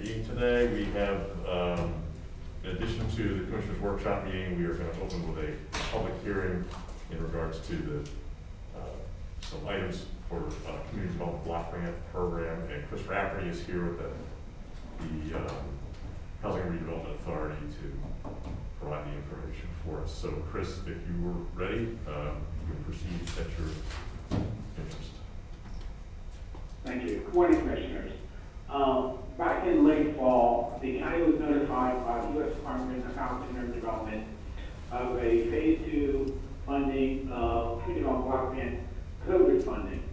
meeting today. We have, in addition to the Commissioners' Workshop meeting, we are going to open with a public hearing in regards to the, some items for Community Development Block Grant Program, and Chris Rafferty is here with the Housing and Redevelopment Authority to provide the information for us. So Chris, if you were ready, you can proceed at your interest. Thank you. Good morning, Commissioners. Back in late fall, the county was notified by the U.S. Department of Housing and Development of a Phase 2 funding of Community Development Block Grant COVID funding.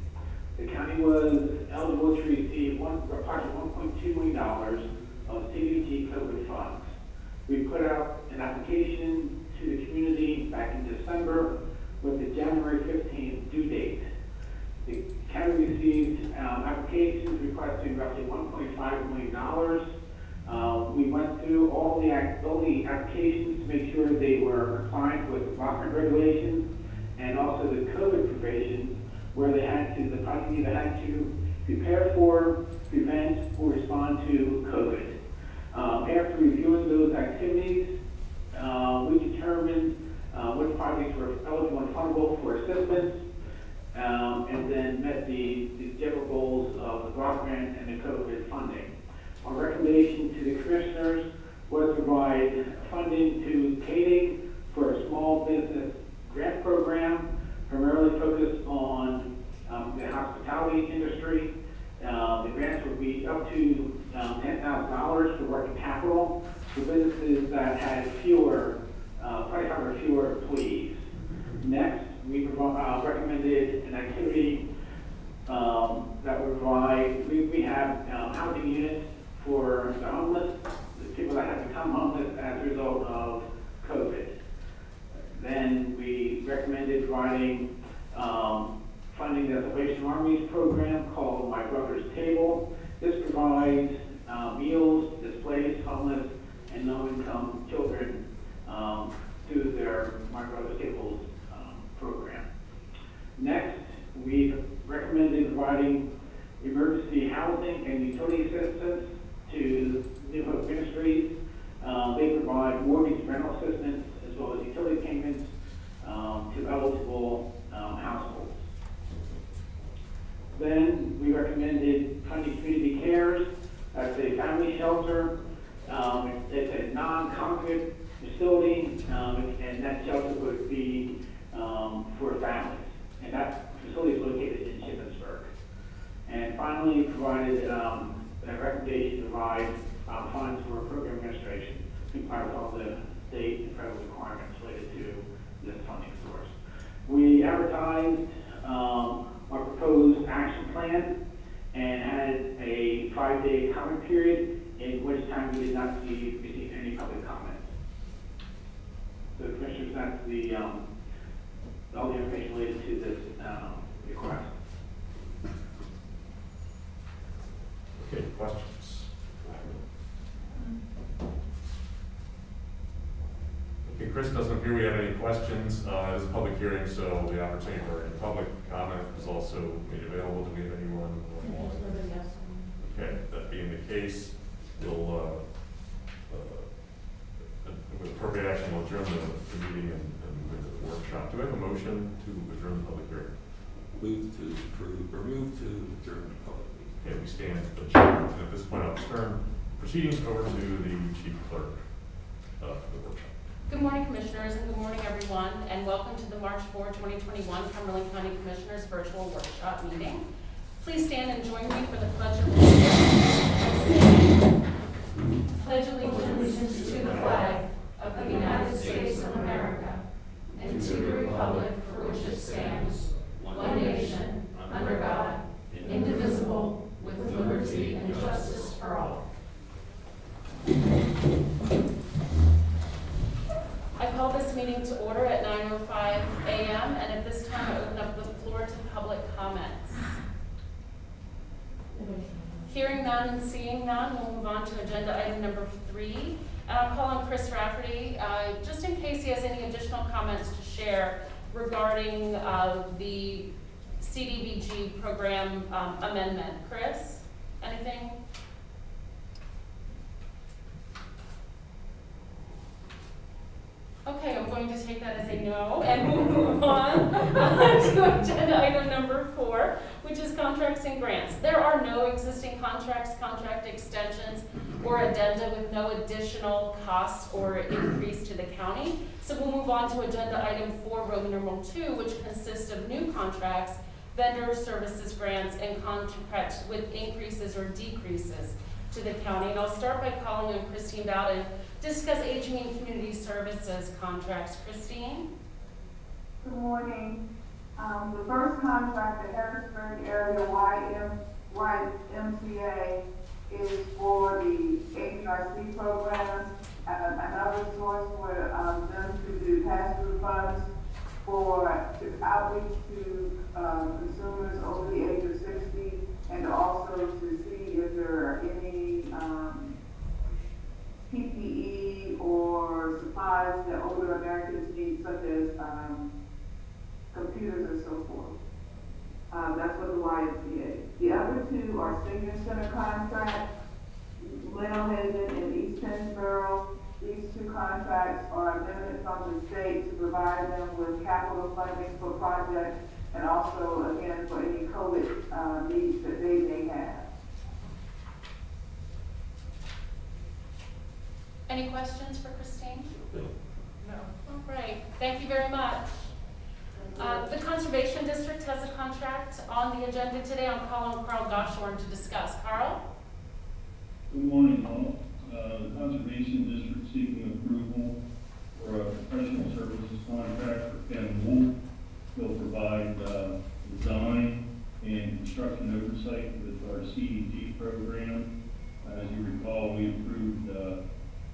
The county was eligible to receive approximately $1.2 million of CDBG COVID funds. We put out an application to the community back in December with the January 15th due date. The county received applications requesting roughly $1.5 million. We went through all the applications to make sure they were compliant with the block grant regulations and also the COVID provisions, where they had to, the project either had to prepare for, prevent, or respond to COVID. After reviewing those activities, we determined which projects were eligible and fundable for assistance, and then met the general goals of the block grant and the COVID funding. Our recommendation to the commissioners was to provide funding to KDIG for a small business grant program, primarily focused on the hospitality industry. The grants would be up to $10,000 for working capital for businesses that had fewer, 25 or fewer employees. Next, we recommended an activity that would provide, we have housing units for the homeless, the people that have become homeless as a result of COVID. Then we recommended providing funding the Salvation Army's program called My Brother's Table. This provides meals, displaced, homeless, and low-income children through their My Brother's Tables program. Next, we recommended providing emergency housing and utility assistance to New Hope Ministries. They provide mortgage rental assistance as well as utility payments to eligible households. Then we recommended funding Community Cares. That's a family shelter. It's a non-congregate facility, and that shelter would be for families. And that facility is located in Shippensburg. And finally, provided a recommendation to provide funds for program administration, comply with all the state and federal requirements related to this funding source. We advertised our proposed action plan and had a 5-day comment period, in which time we did not receive any public comments. So Commissioners, that's the all the information related to this request. Okay, questions? Okay, Chris doesn't appear we have any questions. This is a public hearing, so the opportunity for any public comment is also made available. Do we have anyone online? Okay, that being the case, we'll, with appropriate action, we'll adjourn the meeting and the workshop. Do we have a motion to adjourn the public hearing? Move to approve, or move to adjourn the public meeting. Okay, we stand adjourned. At this point, I'll turn proceedings over to the Chief Clerk for the workshop. Good morning, Commissioners, and good morning, everyone, and welcome to the March 4, 2021 Cumberland County Commissioners Virtual Workshop Meeting. Please stand and join me for the Pledge of Allegiance. Pledge allegiance to the flag of the United States of America and to the republic for which it stands, one nation, under God, indivisible, with liberty and justice for all. I call this meeting to order at 9:05 a.m. and at this time I open up the floor to public comments. Hearing none and seeing none, we'll move on to agenda item number 3. And I'll call on Chris Rafferty, just in case he has any additional comments to share regarding the CDBG program amendment. Chris, anything? Okay, I'm going to take that as a no, and we'll move on to agenda item number 4, which is contracts and grants. There are no existing contracts, contract extensions, or addenda with no additional costs or increase to the county. So we'll move on to agenda item 4, Roman numeral 2, which consists of new contracts, vendor services grants, and contracts with increases or decreases to the county. And I'll start by calling on Christine Bowden to discuss aging and community services contracts. Christine? Good morning. The first contract, the Harrisburg area YMCA, is for the HRC program. Another source for them to do pass-through funds for outreach to consumers over the age of 60, and also to see if there are any PPE or supplies that older Americans need, such as computers and so forth. That's what the YMCA. The other two are senior center contracts, Leno Haven and East Pennsboro. These two contracts are amendments from the state to provide them with capital funding for projects, and also, again, for any COVID needs that they may have. Any questions for Christine? No. All right, thank you very much. The Conservation District has a contract on the agenda today. I'm calling Carl Goshorn to discuss. Carl? Good morning, all. The Conservation District seeking approval for a professional services contract for Ken Wolf. He'll provide design and construction oversight with our CEG program. As you recall, we approved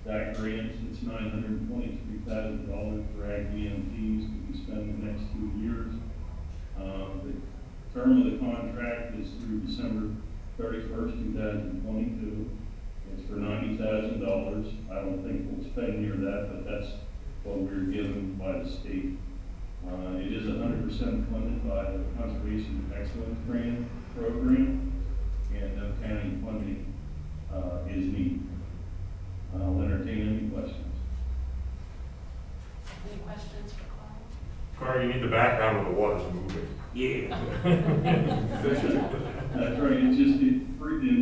Dep Grant. It's $923,000 for ag VMPs to be spent in the next 2 years. The term of the contract is through December 31st, 2022. It's for $90,000. I don't think we'll spend near that, but that's what we're given by the state. It is 100% funded by the Conservation Excellence Grant Program, and no county funding is needed. I'll entertain any questions. Any questions for Carl? Carl, you need the background of the water's moving. Yeah. That's right, it's just in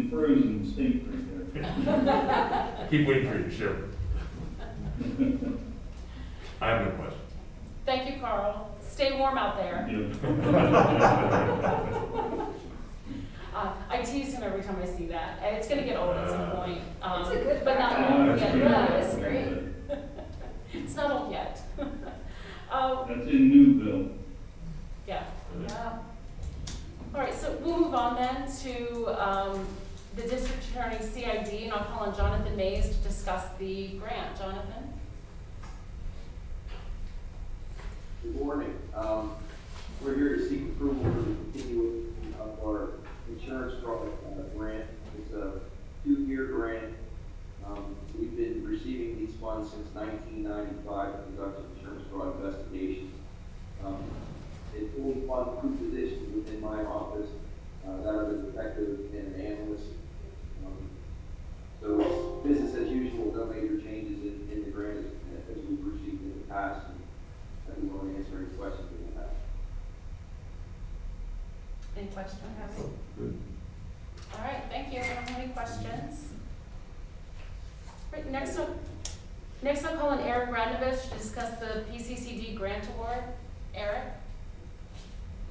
frozen state right there. Keep waiting for you, sure. I have no questions. Thank you, Carl. Stay warm out there. I tease him every time I see that. It's going to get old at some point. It's a good but not background. old yet. Yeah, it's great. It's not old yet. That's in Newville. Yeah. Yeah. All right, so we'll move on then to the district attorney CID, and I'll call on Jonathan Mays to discuss the grant. Jonathan? Good morning. We're here to seek approval for the continuing of our insurance fraud grant. It's a 2-year grant. We've been receiving these funds since 1995 to conduct insurance fraud investigations. It fully funds 2 positions within my office, that are the detective and an analyst. So it's business as usual, no major changes in the grant as we've received in the past. And we want to answer any questions that you have. Any questions? Good. All right, thank you. Anyone have any questions? Right, next I'll call on Eric Radnovich to discuss the PCCD grant award. Eric?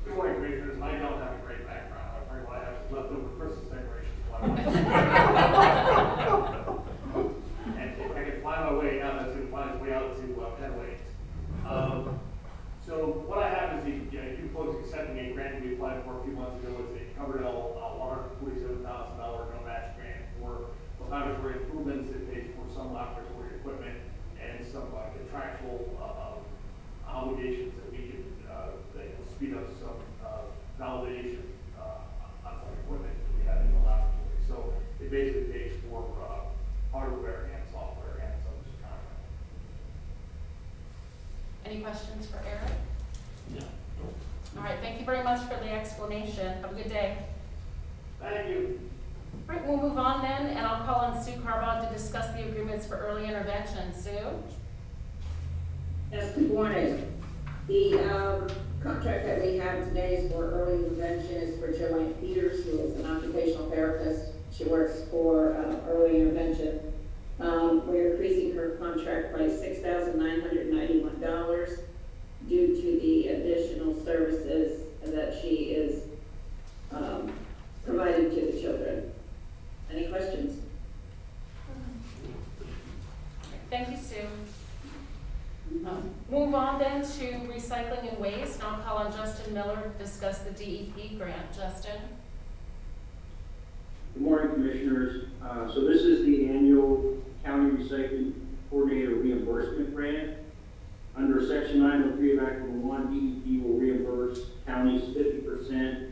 Good morning, Commissioners. I don't have a great background. I very well have leftover Christmas decorations. And if I can fly my way out, that's going to fly his way out to 10 ways. So what I have is you folks accepting a grant we applied for a few months ago. It's a Cumberland $147,000 no match grant for laboratory improvements. It pays for some laboratory equipment and some contractual obligations that we can that will speed up some validation on some equipment that we have in the laboratory. So it basically pays for hardware and software and some contract. Any questions for Eric? No. All right, thank you very much for the explanation. Have a good day. Thank you. All right, we'll move on then, and I'll call on Sue Carbog to discuss the agreements for early intervention. Sue? Yes, good morning. The contract that we have today is for early intervention is for Joanne Peters, who is an occupational therapist. She works for early intervention. We're increasing her contract by $6,991 due to the additional services that she is providing to the children. Any questions? Thank you, Sue. Move on then to recycling and waste, and I'll call on Justin Miller to discuss the DEP grant. Justin? Good morning, Commissioners. So this is the annual County Recycling Coordinator Reimbursement Grant. Under Section 903 of Act 1, DEP will reimburse counties 50%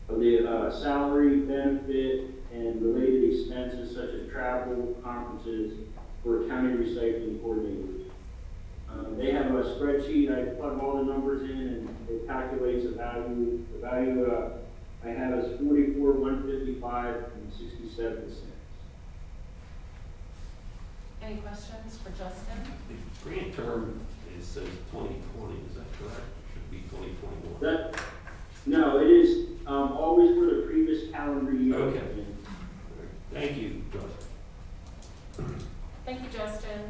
of the salary, benefit, and related expenses such as travel, conferences for county recycling coordinators. They have a spreadsheet. I plug all the numbers in and it calculates the value. The value I have is $44,155.67. Any questions for Justin? The grant term says 2020, is that correct? Should be 2021. No, it is always for the previous calendar year. Okay. Thank you, Justin. Thank you, Justin.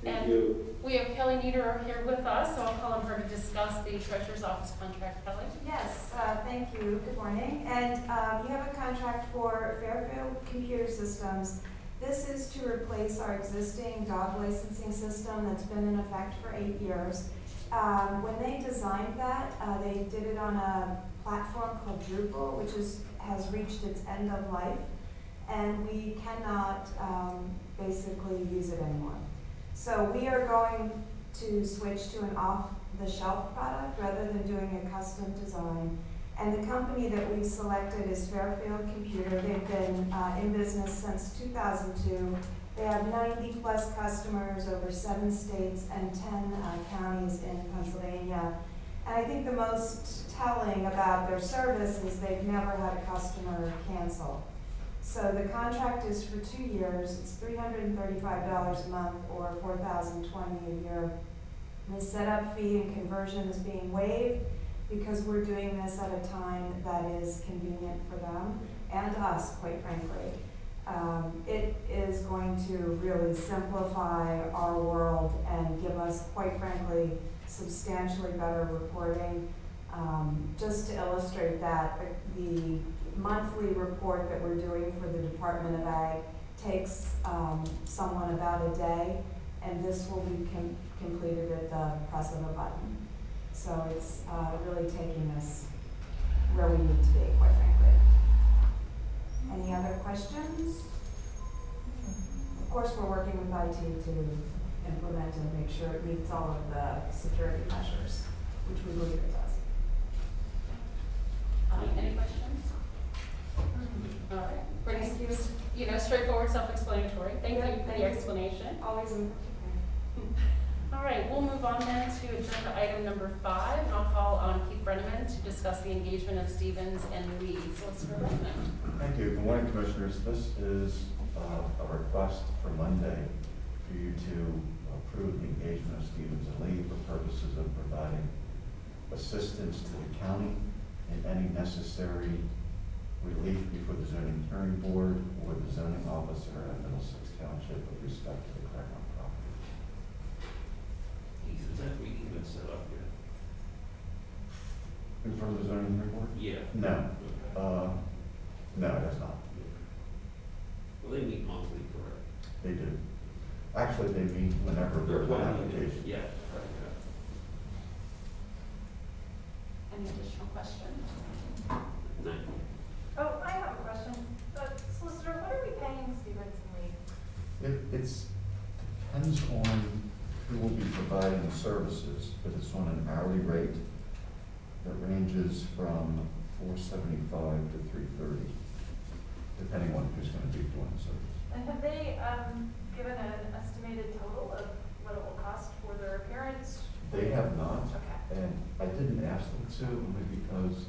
Thank And you. we have Kelly Nieder here with us, so I'll call on her to discuss the Treasurer's Office contract. Kelly? Yes, thank you. Good morning. And you have a contract for Fairfield Computer Systems. This is to replace our existing dog licensing system that's been in effect for 8 years. When they designed that, they did it on a platform called Drupal, which has reached its end of life, and we cannot basically use it anymore. So we are going to switch to an off-the-shelf product rather than doing a custom design. And the company that we've selected is Fairfield Computer. They've been in business since 2002. They have 90 plus customers over 7 states and 10 counties in Pennsylvania. And I think the most telling about their service is they've never had a customer cancel. So the contract is for 2 years. It's $335 a month or $4,020 a year. The setup fee and conversion is being waived because we're doing this at a time that is convenient for them and us, quite frankly. It is going to really simplify our world and give us, quite frankly, substantially better reporting. Just to illustrate that, the monthly report that we're doing for the Department of Ag takes someone about a day, and this will be completed at the press of a button. So it's really taking us where we need to be, quite frankly. Any other questions? Of course, we're working with IT to implement and make sure it meets all of the security measures, which we believe it does. Any questions? All right. Pretty, straightforward, self-explanatory. Thank you for the explanation. Always in. All right, we'll move on then to agenda item number 5, and I'll call on Keith Brenneman to discuss the engagement of Stevens and Lee. Solicitor Brenneman. Thank you. Good morning, Commissioners. This is a request for Monday for you to approve the engagement of Stevens and Lee for purposes of providing assistance to the county in any necessary relief before the zoning hearing board or the zoning officer at Middlesex Township with respect to the Claremont property. Is that meeting been set up yet? In front of the zoning hearing board? Yeah. No. No, it has not. Well, they meet monthly, correct? They do. Actually, they meet whenever there's an application. Yeah. Any additional questions? No. Oh, I have a question. Solicitor, what are we paying Stevens and Lee? It depends on who will be providing the services, but it's on an hourly rate that ranges from $475 to $330, depending on who's going to be doing the service. And have they given an estimated total of what it will cost for their appearance? They have not, Okay. and I didn't ask them to only because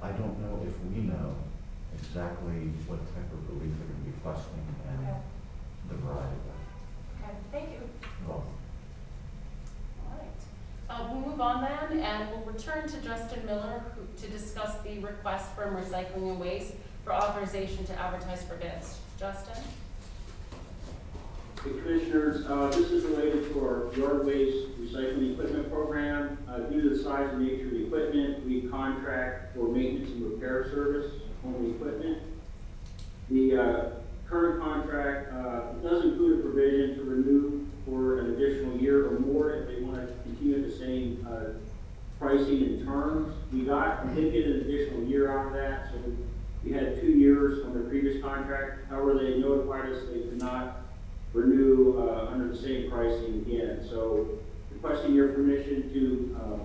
I don't know if we know exactly what type of relief they're going to be requesting and Okay. the variety of that. Okay, thank you. You're welcome. move on then, and we'll return to Justin Miller to discuss the request from Recycling and Waste for authorization to advertise for bids. Justin? Hey, Commissioners, this is related to our yard waste recycling equipment program. Due to the size and nature of the equipment, we contract for maintenance and repair service on the equipment. The current contract does include a provision to renew for an additional year or more if they want to continue the same pricing and terms. We did get an additional year out of that, so we had 2 years on the previous contract. However, they notified us they could not renew under the same pricing again. So requesting your permission to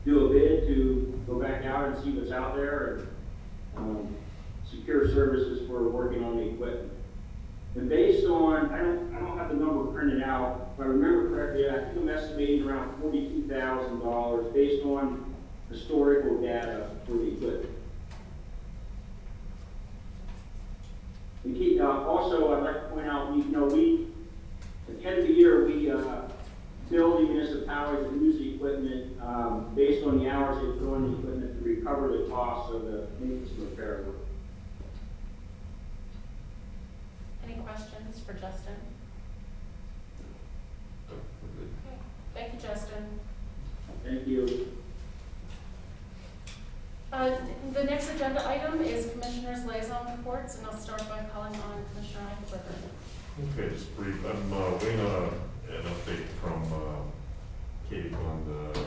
do a bid to go back out and see what's out there and secure services for working on the equipment. And based on, I don't have the number printed out, if I remember correctly, I think I'm estimating around $42,000 based on historical data for the equipment. Also, I'd like to point out, at the end of the year, we bill the municipalities that use the equipment based on the hours they put on the equipment to recover the costs of the maintenance and repair work. Any questions for Justin? Okay. Thank you, Justin. Thank you. The next agenda item is Commissioners' Liaison reports, and I'll start by calling on Commissioner Eichelberger. Okay, just brief. I'm waiting on an update from Katie on the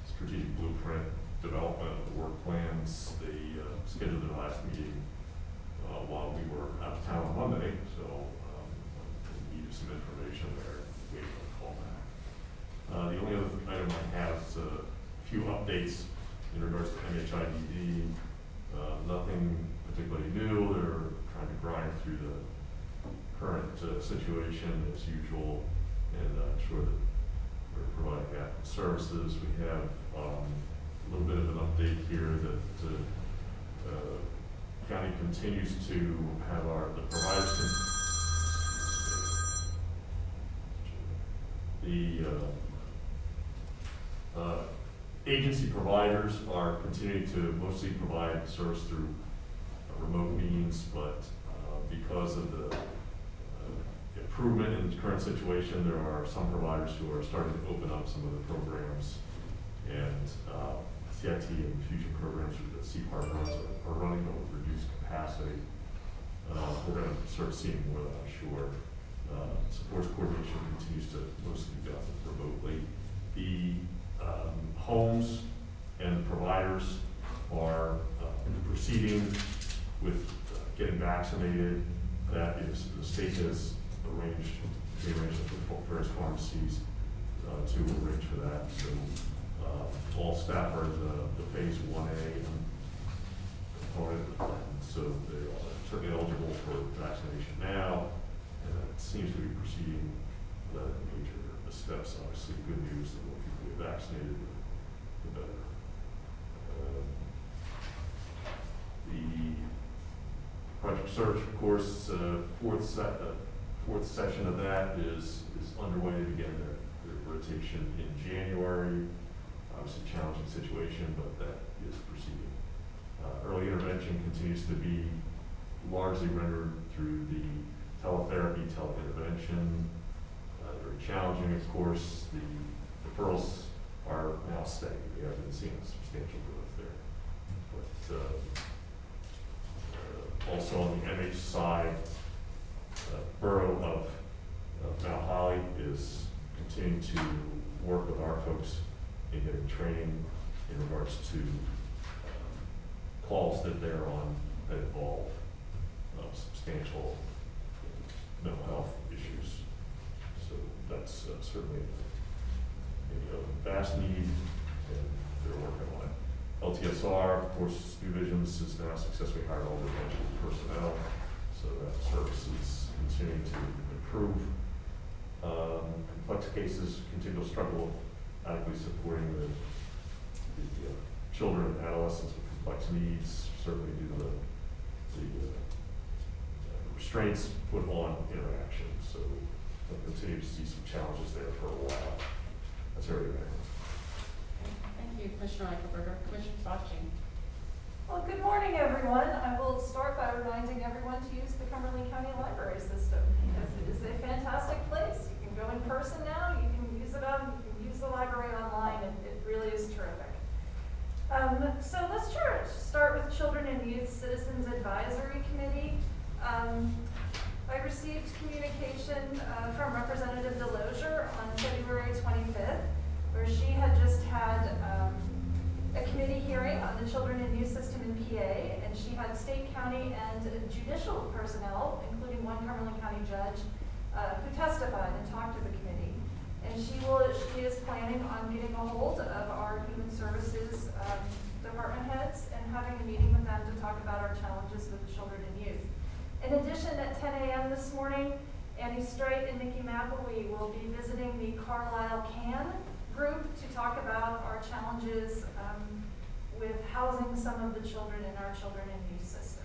strategic blueprint development of the work plans. They scheduled their last meeting while we were out of town on Monday, so we needed some information there. Waiting on a call back. The only other item I have is a few updates in regards to MHIDD. Nothing particularly new. They're trying to grind through the current situation as usual, and ensure that we're providing adequate services. We have a little bit of an update here that the county continues to have the providers agency providers are continuing to mostly provide service through remote means, but because of the improvement in the current situation, there are some providers who are starting to open up some of the programs, and CIT and fusion programs that CPAR runs are running with reduced capacity. We're going to start seeing more of that, I'm sure. Supports coordination continues to mostly be done remotely. The homes and providers are proceeding with getting vaccinated. That is, the state has arranged with various pharmacies to arrange for that. So all staff are the phase 1A component, so they are certainly eligible for vaccination now, and that seems to be proceeding without major steps. Obviously, good news, the more people get vaccinated, the better. The Project Search, of course, fourth session of that is underway to begin their rotation in January. Obviously, a challenging situation, but that is proceeding. Early intervention continues to be largely rendered through the teletherapy, teleintervention. Very challenging, of course. The referrals are now steady. We haven't been seeing substantial growth there. But also on the MH side, Borough of Mount Holly is continuing to work with our folks in getting training in regards to calls that they're on that involve substantial mental health issues. So that's certainly a vast need, and they're working on it. LTSR, of course, New Visions has now successfully hired all their mental personnel, so that service is continuing to improve. Complex cases continue to struggle adequately supporting the children and adolescents with complex needs, certainly due to the restraints put on interaction. So we'll continue to see some challenges there for a while. That's everything. you, Commissioner Eichelberger. Commissioner Bocci. Well, good morning, everyone. I will start by reminding everyone to use the Cumberland County Library System because it is a fantastic place. You can go in person now, you can use the library online, and it really is terrific. So let's start with Children and Youth Citizens Advisory Committee. I received communication from Representative Delozier on February 25th, where she had just had a committee hearing on the children and youth system in PA, and she had state, county, and judicial personnel, including one Cumberland County judge, who testified and talked to the committee. And she is planning on getting a hold of our human services department heads and having a meeting with them to talk about our challenges with children and youth. In addition, at 10 a.m. this morning, Annie Straight and Nikki McElwee will be visiting the Carlisle CAN group to talk about our challenges with housing some of the children in our children and youth system.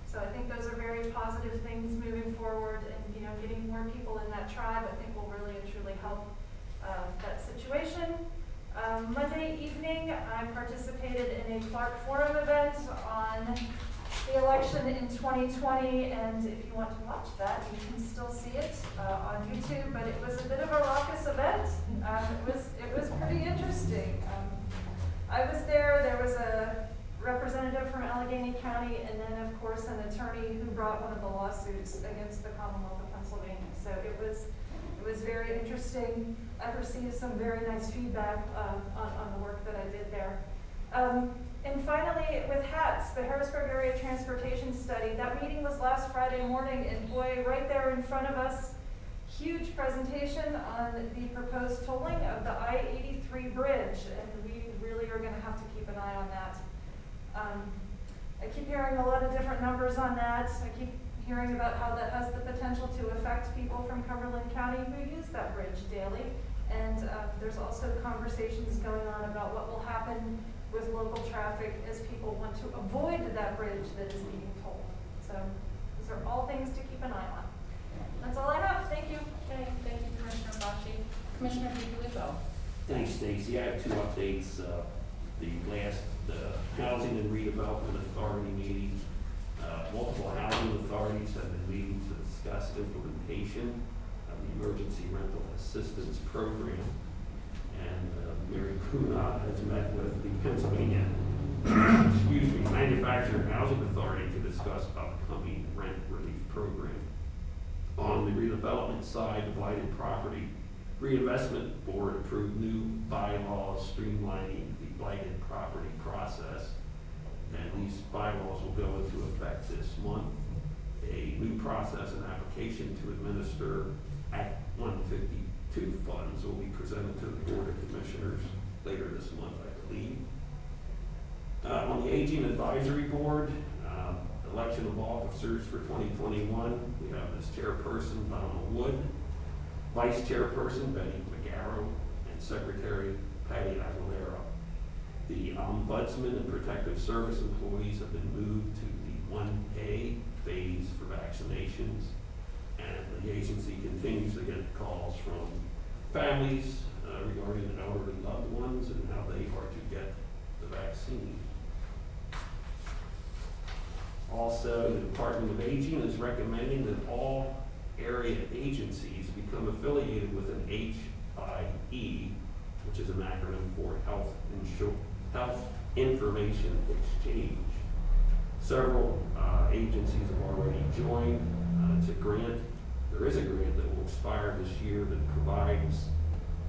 So I think those are very positive things moving forward, and getting more people in that tribe I think will really and truly help that situation. Monday evening, I participated in a Clark Forum event on the election in 2020, and if you want to watch that, you can still see it on YouTube, but it was a bit of a raucous event. It was pretty interesting. I was there was a representative from Allegheny County, and then of course an attorney who brought one of the lawsuits against the Commonwealth of Pennsylvania. So it was very interesting. I received some very nice feedback on the work that I did there. And finally, with HATS, the Harrisburg Area Transportation Study, that meeting was last Friday morning, and boy, right there in front of us, huge presentation on the proposed tolling of the I-83 bridge, and we really are going to have to keep an eye on that. I keep hearing a lot of different numbers on that. I keep hearing about how that has the potential to affect people from Cumberland County who use that bridge daily, and there's also conversations going on about what will happen with local traffic as people want to avoid that bridge that is being tolled. So those are all things to keep an eye on. That's all I have. Thank you. Okay, thank you, Commissioner Bocci. Commissioner DiFilippo. Thanks, Stacy. I have two updates. The last Housing and Redevelopment Authority meeting, multiple housing authorities have been meeting to discuss implementation of the Emergency Rental Assistance Program. And Mary Kuna has met with the Pennsylvania Manufactured Housing Authority to discuss upcoming rent relief program. On the redevelopment side, the Blighted Property Reinvestment Board approved new bylaws streamlining the blighted property process, and these bylaws will go into effect this month. A new process and application to administer Act 152 funds will be presented to the Board of Commissioners later this month, I believe. On the Aging Advisory Board, election of officers for 2021, we have as chairperson Donald Wood, vice chairperson Betty McGarrow, and secretary Patty Aguilera. The ombudsman and protective service employees have been moved to the 1A phase for vaccinations, and the agency continues to get calls from families regarding elderly loved ones and how they are to get the vaccine. Also, the Department of Aging is recommending that all area agencies become affiliated with an HIE, which is an acronym for Health Information Exchange. Several agencies have already joined. It's a grant. There is a grant that will expire this year that provides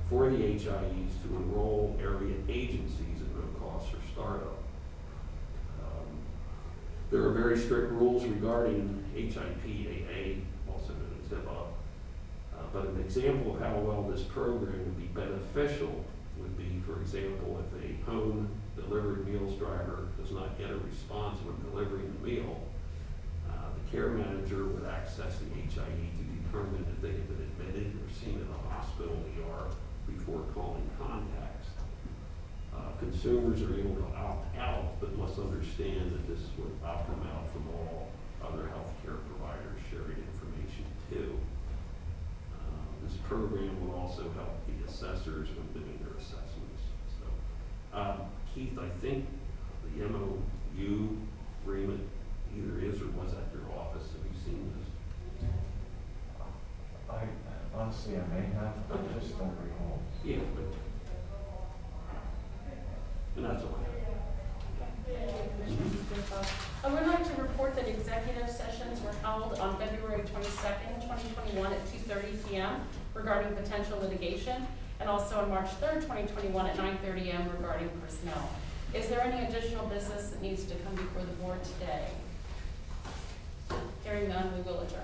for the HIEs to enroll area agencies at no cost for startup. There are very strict rules regarding HIPAA, also known as HIPAA, but an example of how well this program would be beneficial would be, for example, if a home delivered meals driver does not get a response when delivering the meal, the care manager would access the HIE to determine if they have been admitted or seen in a hospital ER before calling contacts. Consumers are able to opt out, but must understand that this would opt them out from all other healthcare providers sharing information too. This program will also help the assessors when doing their assessments. So, Keith, I think the MOU agreement either is or was at your office. Have you seen this? Honestly, I may have, I just don't recall. Yeah, but, and that's all I have. I would like to report that executive sessions were held on February 22nd, 2021 at 2:30 p.m. regarding potential litigation, and also on March 3rd, 2021 at 9:30 a.m. regarding personnel. Is there any additional business that needs to come before the board today? Hearing none, we will adjourn.